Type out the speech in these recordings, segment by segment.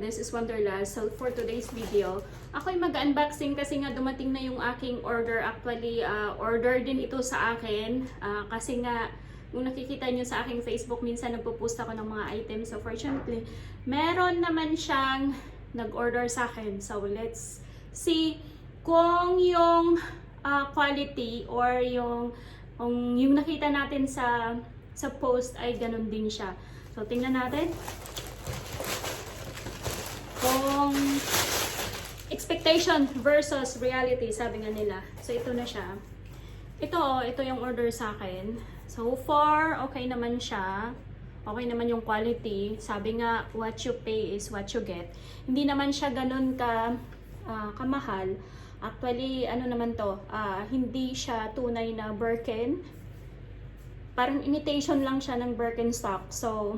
this is Wonderla. So for today's video, ako'y mag-unboxing kasi nga dumating na yung aking order. Actually, order din ito sa akin kasi nga kung nakikita nyo sa aking Facebook, minsan nagpo-post ako ng mga items. So fortunately, meron naman siyang nag-order sa akin. So let's see kung yung quality or yung nakita natin sa post ay ganun din siya. So tingnan natin kung expectation versus reality, sabi nga nila. So ito na siya. Ito yung order sa akin. So far, okay naman siya. Okay naman yung quality. Sabi nga, what you pay is what you get. Hindi naman siya ganun kamahal. Actually, ano naman to, hindi siya tunay na Birkin. Parang imitation lang siya ng Birkenstock. So,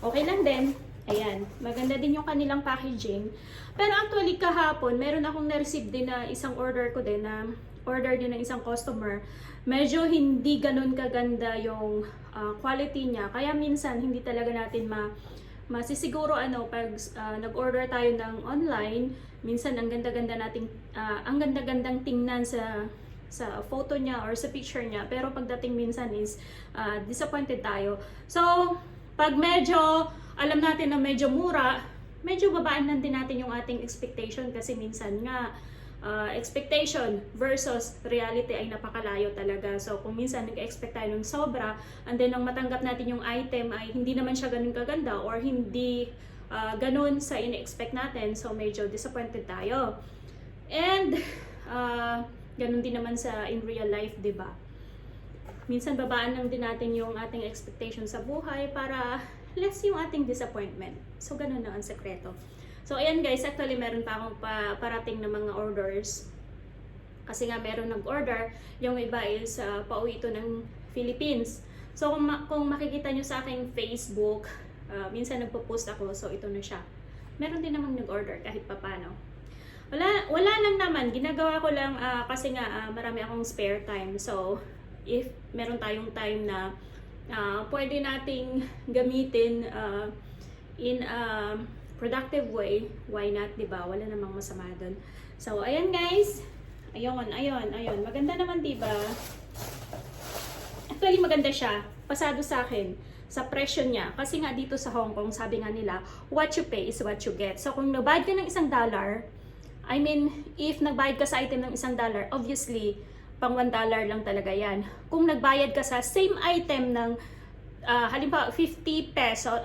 okay lang din. Ayan, maganda din yung kanilang packaging. Pero actually kahapon, meron akong na-receive din na isang order ko din na order din ng isang customer. Medyo hindi ganun kaganda yung quality niya. Kaya minsan hindi talaga natin masisiguro pag nag-order tayo ng online, minsan ang ganda-gandang tingnan sa photo niya or sa picture niya, pero pagdating minsan is disappointed tayo. So, pag medyo alam natin na medyo mura, medyo babaan lang din natin yung ating expectation kasi minsan nga expectation versus reality ay napakalayo talaga. So kung minsan nag-expect tayo ng sobra and then nang matanggap natin yung item ay hindi naman siya ganun kaganda or hindi ganun sa ine-expect natin, so medyo disappointed tayo. And ganun din naman sa in real life, 'di ba? Minsan babaan lang din natin yung ating expectation sa buhay para less yung ating disappointment. So ganun na ang sekreto. So ayan guys, actually meron pa akong parating na mga orders. Kasi nga meron nag-order, yung iba is pauwi ito ng Philippines. So kung makikita nyo sa aking Facebook, minsan nagpo-post ako, so ito na siya. Meron din namang nag-order kahit papano. Wala lang naman, ginagawa ko lang kasi nga marami akong spare time. So if meron tayong time na pwede nating gamitin in a productive way, why not, diba? Wala namang masama dun. So, ayan guys. Ayun. Maganda naman, diba? Actually, maganda siya. Pasado sa akin sa presyo niya. Kasi nga dito sa Hong Kong, sabi nga nila, what you pay is what you get. So, kung nagbayad ka ng $1, I mean, if nagbayad ka sa item ng $1, obviously, pang $1 lang talaga yan. Kung nagbayad ka sa same item ng halimbawa $50, so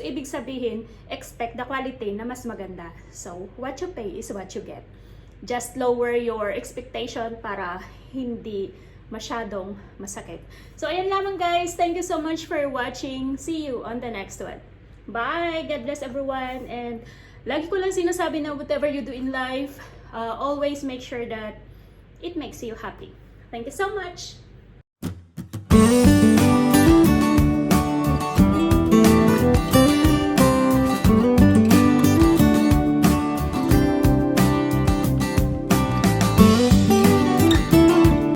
ibig sabihin, expect the quality na mas maganda. So, what you pay is what you get. Just lower your expectation para hindi masyadong masakit. So, ayan lamang guys. Thank you so much for watching. See you on the next one. Bye! God bless everyone. And lagi ko lang sinasabi na whatever you do in life, always make sure that it makes you happy. Thank you so much!